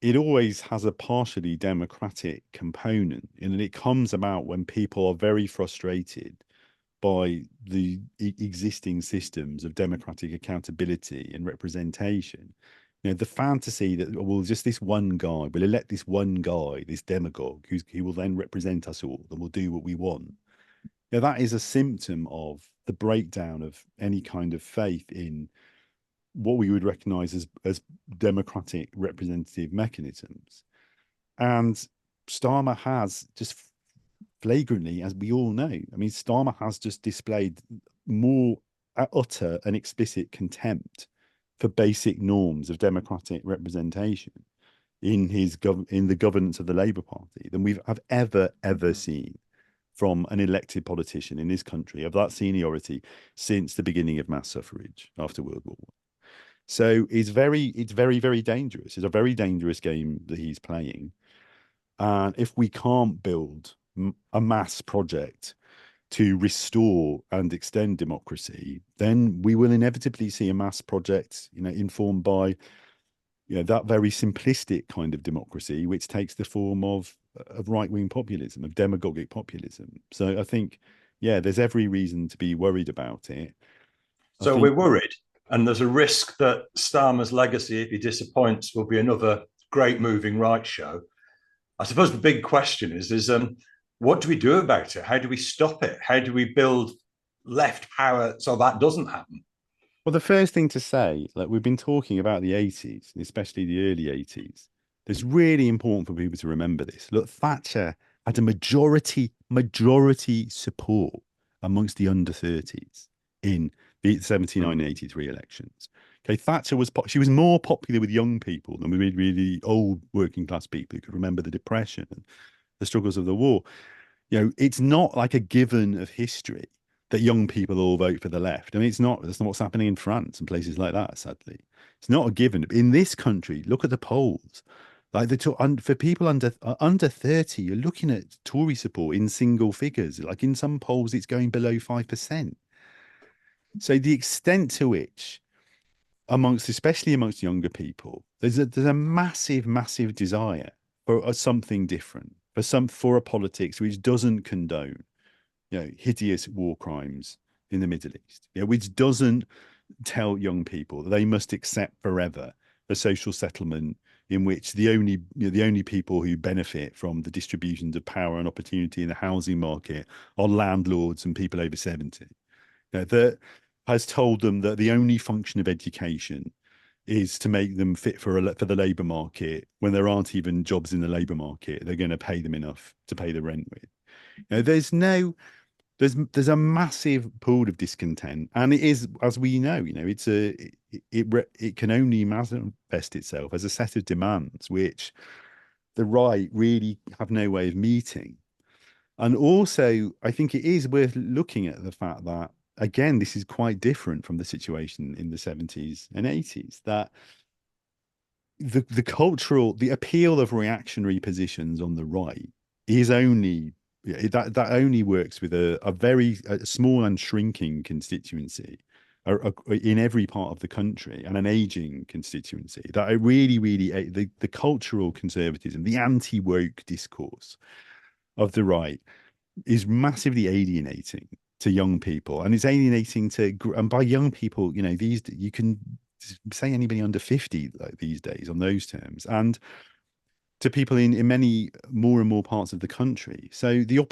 it always has a partially democratic component, and it comes about when people are very frustrated by the existing systems of democratic accountability and representation. You know, the fantasy that, well, just this one guy, we'll elect this one guy, this demagogue, who will then represent us all and will do what we want. You know, that is a symptom of the breakdown of any kind of faith in what we would recognize as democratic representative mechanisms. And Starmer has just flagrantly, as we all know, I mean, Starmer has just displayed more utter and explicit contempt for basic norms of democratic representation in the governance of the Labour Party than we've ever seen from an elected politician in this country of that seniority since the beginning of mass suffrage after World War I. So it's very, very dangerous. It's a very dangerous game that he's playing. And if we can't build a mass project to restore and extend democracy, then we will inevitably see a mass project, you know, informed by, you know, that very simplistic kind of democracy, which takes the form of right-wing populism, of demagogic populism. So I think, yeah, there's every reason to be worried about it. So we're worried, and there's a risk that Starmer's legacy, if he disappoints, will be another great moving right show. I suppose the big question is what do we do about it? How do we stop it? How do we build left power so that doesn't happen? Well, the first thing to say, like, we've been talking about the 80s, especially the early 80s. It's really important for people to remember this. Look, Thatcher had a majority support amongst the under 30s in the 79 and 83 elections. Okay, Thatcher she was more popular with young people than with really old working class people who could remember the Depression and the struggles of the war. You know, it's not like a given of history that young people all vote for the left. I mean, that's not what's happening in France and places like that, sadly. It's not a given. In this country, look at the polls. Like, for people under 30, you're looking at Tory support in single figures. Like, in some polls, it's going below 5%. So the extent to which, especially amongst younger people, there's a massive desire for something different, for a politics which doesn't condone, you know, hideous war crimes in the Middle East, you know, which doesn't tell young people that they must accept forever a social settlement in which the only people who benefit from the distributions of power and opportunity in the housing market are landlords and people over 70. You know, that has told them that the only function of education is to make them fit for the labour market when there aren't even jobs in the labour market. They're going to pay them enough to pay the rent with. You know, there's no there's a massive pool of discontent, and it is, as we know, it can only manifest itself as a set of demands which the right really have no way of meeting. And also, I think it is worth looking at the fact that, again, this is quite different from the situation in the 70s and 80s, that the appeal of reactionary positions on the right is only that only works with a very small and shrinking constituency in every part of the country, and an aging constituency. That it really the cultural conservatism, the anti-woke discourse of the right is massively alienating to young people, and it's alienating and by young people, you can say anybody under 50 like these days on those terms, and to people in many more and more parts of the country. So the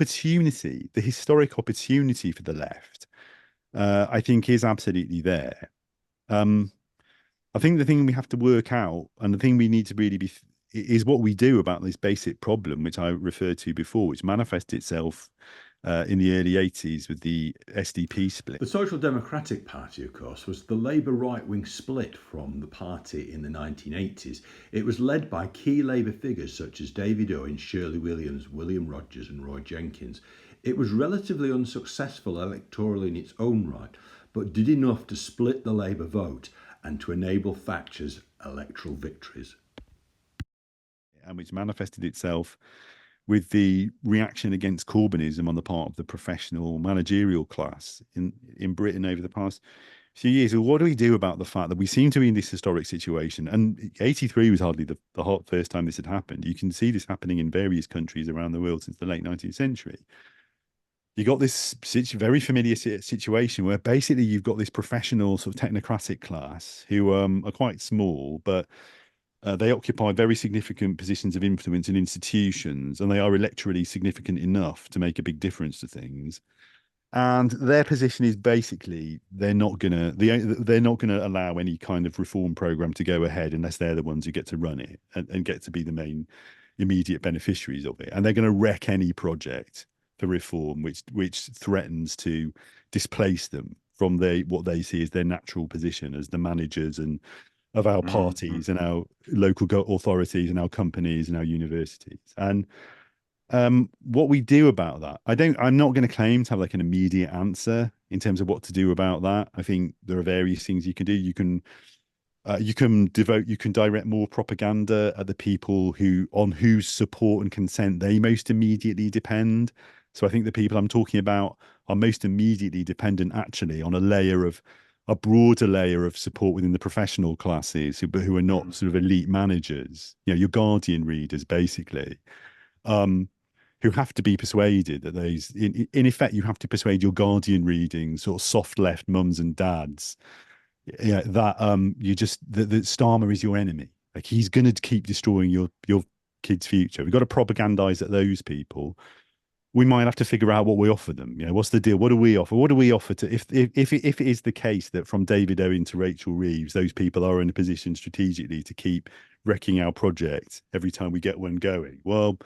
historic opportunity for the left, I think, is absolutely there. I think the thing we have to work out, and the thing we need to really is what we do about this basic problem, which I referred to before, which manifested itself in the early 80s with the SDP split. The Social Democratic Party, of course, was the Labour right-wing split from the party in the 1980s. It was led by key Labour figures such as David Owen, Shirley Williams, William Rogers and Roy Jenkins. It was relatively unsuccessful electorally in its own right, but did enough to split the Labour vote and to enable Thatcher's electoral victories. And which manifested itself with the reaction against Corbynism on the part of the professional managerial class in Britain over the past few years. So what do we do about the fact that we seem to be in this historic situation? And 83 was hardly the first time this had happened. You can see this happening in various countries around the world since the late 19th century. You got this very familiar situation where basically you've got this professional sort of technocratic class who are quite small, but they occupy very significant positions of influence in institutions, and they are electorally significant enough to make a big difference to things. And their position is basically they're not gonna allow any kind of reform program to go ahead unless they're the ones who get to run it and get to be the main immediate beneficiaries of it. And they're going to wreck any project for reform which threatens to displace them from what they see as their natural position as the managers of our parties and our local authorities and our companies and our universities. And what we do about that, I'm not going to claim to have like an immediate answer in terms of what to do about that. I think there are various things you can do. You can direct more propaganda at the people on whose support and consent they most immediately depend. So I think the people I'm talking about are most immediately dependent actually on a broader layer of support within the professional classes who are not sort of elite managers, your Guardian readers, basically, who have to be persuaded that in effect, you have to persuade your Guardian reading sort of soft left mums and dads, that Starmer is your enemy. Like he's going to keep destroying your kids' future. We've got to propagandize at those people. We might have to figure out what we offer them. What's the deal? What do we offer? What do we offer to if it is the case that from David Owen to Rachel Reeves, those people are in a position strategically to keep wrecking our project every time we get one going? Well,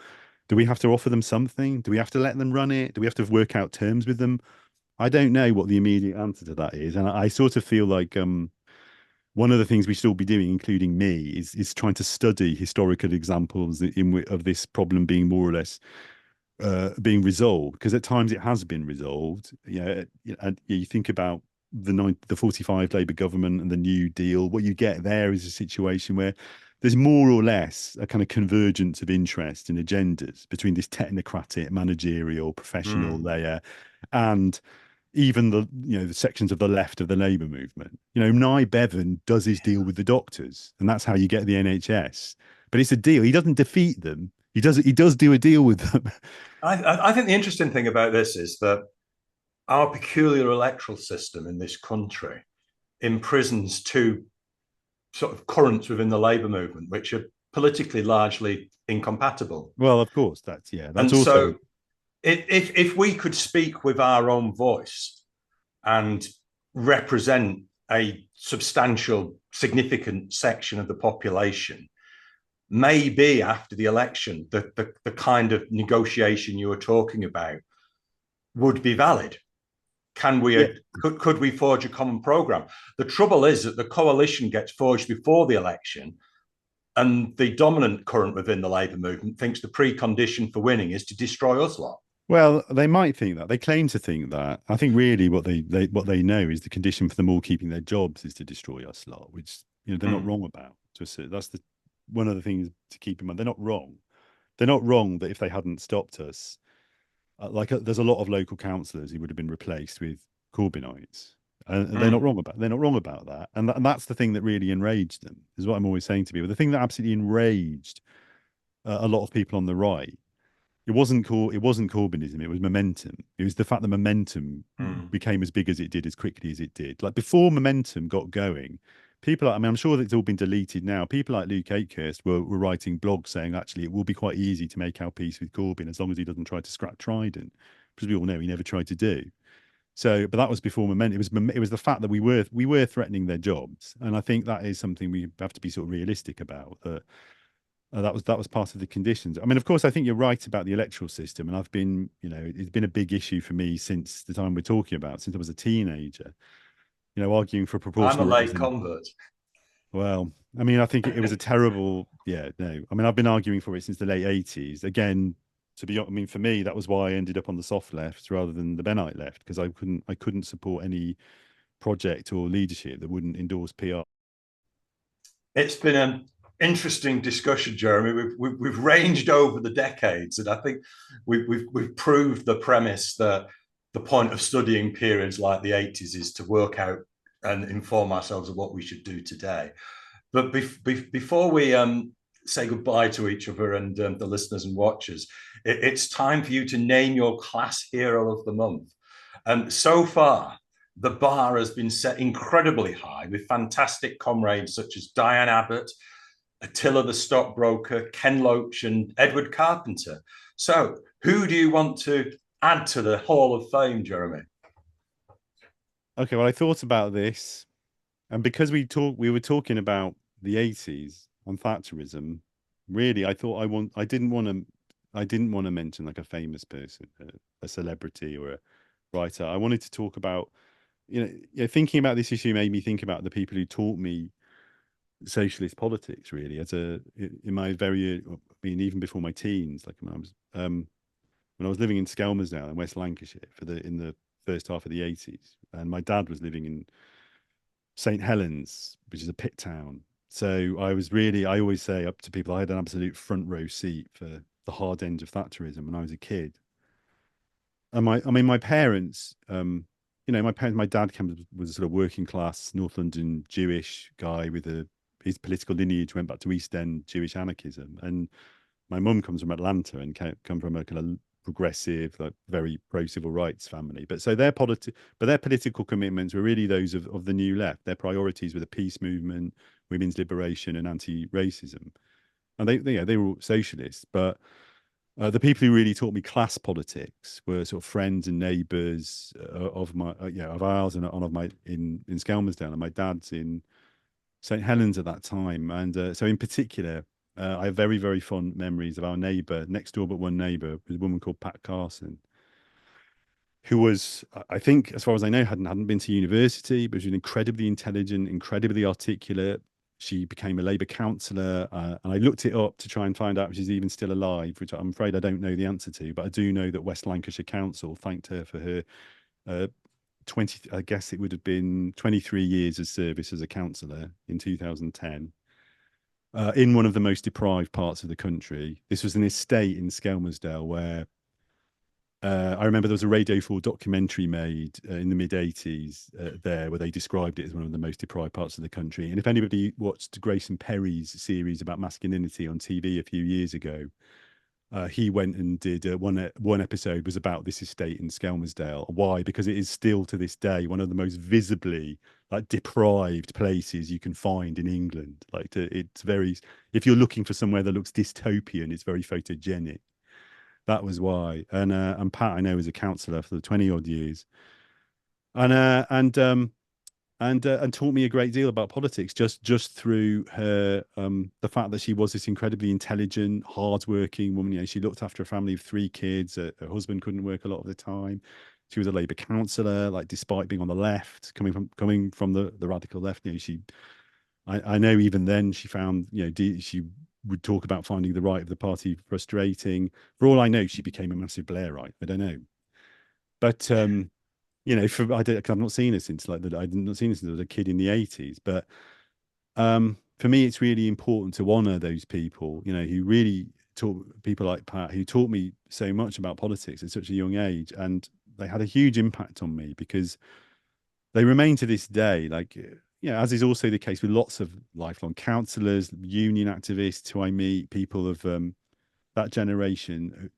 do we have to offer them something? Do we have to let them run it? Do we have to work out terms with them? I don't know what the immediate answer to that is, and I sort of feel like one of the things we should all be doing, including me, is trying to study historical examples of this problem being more or less being resolved, because at times it has been resolved. And you think about the 45 Labour government and the New Deal. What you get there is a situation where there's more or less a kind of convergence of interest and agendas between this technocratic, managerial, professional layer and even the sections of the left of the Labour movement. Nye Bevan does his deal with the doctors, and that's how you get the NHS. But it's a deal. He doesn't defeat them. He does do a deal with them. I think the interesting thing about this is that our peculiar electoral system in this country imprisons two sort of currents within the Labour movement, which are politically largely incompatible. Well, of course, that's and also. So if we could speak with our own voice and represent a substantial, significant section of the population, maybe after the election, the kind of negotiation you were talking about would be valid. Can we? Yeah. Could we forge a common programme? The trouble is that the coalition gets forged before the election, and the dominant current within the Labour movement thinks the precondition for winning is to destroy us lot. Well, they might think that. They claim to think that. I think really what they know is the condition for them all keeping their jobs is to destroy us lot, which they're not wrong about. That's one of the things to keep in mind. They're not wrong. They're not wrong that if they hadn't stopped us, there's a lot of local councillors who would have been replaced with Corbynites, and they're not wrong about. They're not wrong about that, and that's the thing that really enraged them. Is what I'm always saying to people. The thing that absolutely enraged a lot of people on the right. It wasn't Corbynism. It was momentum. It was the fact that momentum became as big as it did as quickly as it did. Like before momentum got going, people. I'm sure that it's all been deleted now. People like Luke Akehurst were writing blogs saying actually it will be quite easy to make our peace with Corbyn as long as he doesn't try to scrap Trident, because we all know he never tried to do. So, but that was before momentum. It was the fact that we were threatening their jobs, and I think that is something we have to be sort of realistic about. That was part of the conditions. I mean, of course, I think you're right about the electoral system, and I've been, it's been a big issue for me since the time we're talking about, since I was a teenager. Arguing for proportional. I'm a late convert. Well, I mean, I think it was a terrible. Yeah, no. I mean, I've been arguing for it since the late '80s. Again, for me, that was why I ended up on the soft left rather than the Bennite left, because I couldn't support any project or leadership that wouldn't endorse PR. It's been an interesting discussion, Jeremy. We've ranged over the decades, and I think we've proved the premise that the point of studying periods like the 80s is to work out and inform ourselves of what we should do today. But before we say goodbye to each other and the listeners and watchers, it's time for you to name your class hero of the month. And so far, the bar has been set incredibly high with fantastic comrades such as Diane Abbott, Attila the stockbroker, Ken Loach, and Edward Carpenter. So, who do you want to add to the Hall of Fame, Jeremy? Okay, well, I thought about this, and because we were talking about the 80s on Thatcherism. Really, I thought I didn't want to mention like a famous person, a celebrity or a writer. I wanted to talk about, thinking about this issue made me think about the people who taught me socialist politics. Really, in my even before my teens, like when I was living in Skelmersdale in West Lancashire in the first half of the 80s, and my dad was living in St Helens, which is a pit town. So I always say up to people, I had an absolute front row seat for the hard end of Thatcherism when I was a kid. And my parents, my dad was a sort of working class North London Jewish guy with his political lineage went back to East End Jewish anarchism, and my mum comes from Atlanta and come from a kind of progressive, like very pro civil rights family. But so their political commitments were really those of the New Left. Their priorities were the peace movement, women's liberation, and anti-racism. And they were all socialists. But the people who really taught me class politics were sort of friends and neighbours of ours and of my in Skelmersdale, and my dad's in St Helens at that time. And so in particular, I have very, very fond memories of our neighbour, next door but one neighbour, was a woman called Pat Carson, who was, I think, as far as I know, hadn't been to university, but she was incredibly intelligent, incredibly articulate. She became a Labour councillor, and I looked it up to try and find out if she's even still alive, which I'm afraid I don't know the answer to, but I do know that West Lancashire Council thanked her for her 20, I guess it would have been 23 years of service as a councillor in 2010. In one of the most deprived parts of the country. This was an estate in Skelmersdale where I remember there was a Radio 4 documentary made in the mid-80s there where they described it as one of the most deprived parts of the country. And if anybody watched Grayson Perry's series about masculinity on TV a few years ago, he went and did one episode was about this estate in Skelmersdale. Why? Because it is still to this day one of the most visibly deprived places you can find in England. It's very, if you're looking for somewhere that looks dystopian, it's very photogenic. That was why. And Pat, I know, was a councillor for the 20 odd years. And and taught me a great deal about politics just through her the fact that she was this incredibly intelligent, hardworking woman. You know, she looked after a family of 3 kids. Her husband couldn't work a lot of the time. She was a Labour councillor, like, despite being on the left, coming from the radical left. You know, I know even then she found, you know, she would talk about finding the right of the party frustrating. For all I know, she became a massive Blairite. I don't know, but you know, I've not seen her since I'd not seen her since I was a kid in the 80s. But for me, it's really important to honour those people, you know, who really taught, people like Pat, who taught me so much about politics at such a young age, and they had a huge impact on me because they remain to this day, like, you know, as is also the case with lots of lifelong councillors, union activists who I meet, people of that generation.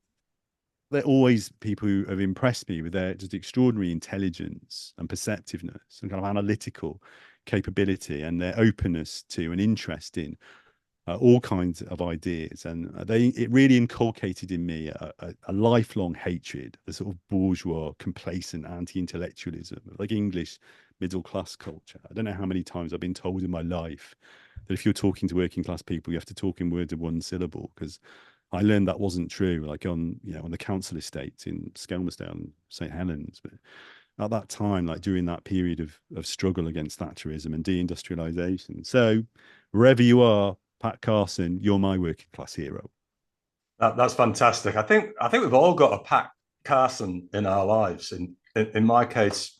They're always people who have impressed me with their just extraordinary intelligence and perceptiveness and kind of analytical capability, and their openness to and interest in all kinds of ideas. And it really inculcated in me a lifelong hatred, the sort of bourgeois, complacent anti-intellectualism, like English middle class culture. I don't know how many times I've been told in my life that if you're talking to working class people, you have to talk in words of one syllable, because I learned that wasn't true, like on the council estate in Skelmersdale and St Helens. But at that time, like during that period of struggle against Thatcherism and deindustrialisation. So wherever you are, Pat Carson, you're my working class hero. That's fantastic. I think we've all got a Pat Carson in our lives. In my case,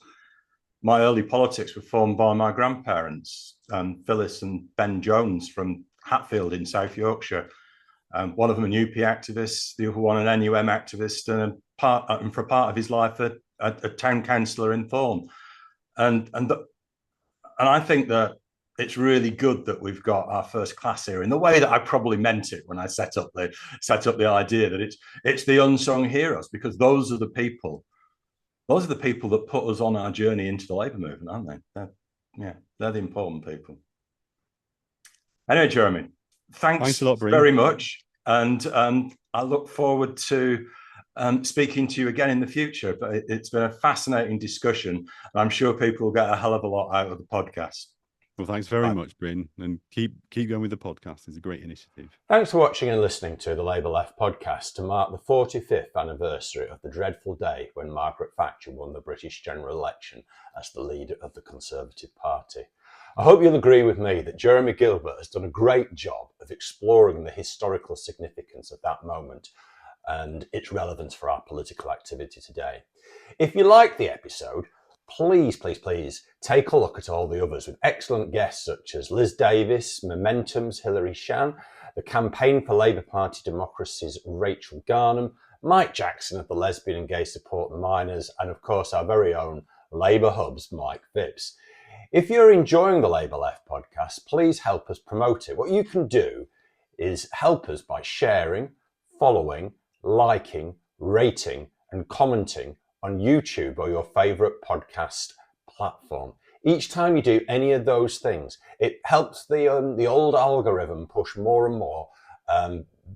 my early politics were formed by my grandparents, Phyllis and Ben Jones from Hatfield in South Yorkshire. One of them a UP activist, the other one an NUM activist, and for a part of his life a town councillor in Thorn. And I think that it's really good that we've got our first class here in the way that I probably meant it when I set up the idea that it's the unsung heroes, because those are the people that put us on our journey into the Labour movement, aren't they? They're the important people. Anyway, Jeremy, thanks a lot, Bryn, very much, and I look forward to speaking to you again in the future. But it's been a fascinating discussion, and I'm sure people will get a hell of a lot out of the podcast. Well, thanks very much, Bryn, and keep going with the podcast. It's a great initiative. Thanks for watching and listening to the Labour Left podcast to mark the 45th anniversary of the dreadful day when Margaret Thatcher won the British general election as the leader of the Conservative Party. I hope you'll agree with me that Jeremy Gilbert has done a great job of exploring the historical significance of that moment and its relevance for our political activity today. If you like the episode, please take a look at all the others with excellent guests such as Liz Davis, Momentum's Hilary Shan, the Campaign for Labour Party Democracy's Rachel Garnham, Mike Jackson of the Lesbian and Gay Support the Miners, and of course our very own Labour Hub's Mike Phipps. If you're enjoying the Labour Left podcast, please help us promote it. What you can do is help us by sharing, following, liking, rating and commenting on YouTube or your favourite podcast platform. Each time you do any of those things, it helps the old algorithm push more and more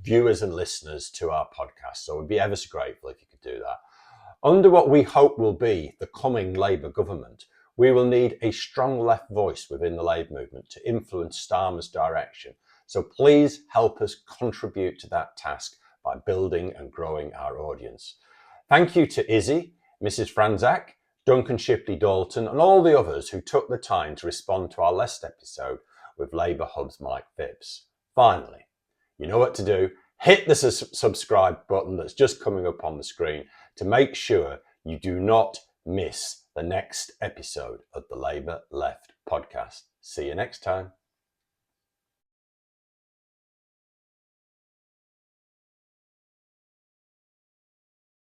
viewers and listeners to our podcast. So we'd be ever so grateful if you could do that. Under what we hope will be the coming Labour government, we will need a strong left voice within the Labour movement to influence Starmer's direction. So please help us contribute to that task by building and growing our audience. Thank you to Izzy, Mrs. Franzak, Duncan Shipley Dalton, and all the others who took the time to respond to our last episode with Labour Hub's Mike Phipps. Finally, you know what to do. Hit the subscribe button that's just coming up on the screen to make sure you do not miss the next episode of the Labour Left podcast. See you next time.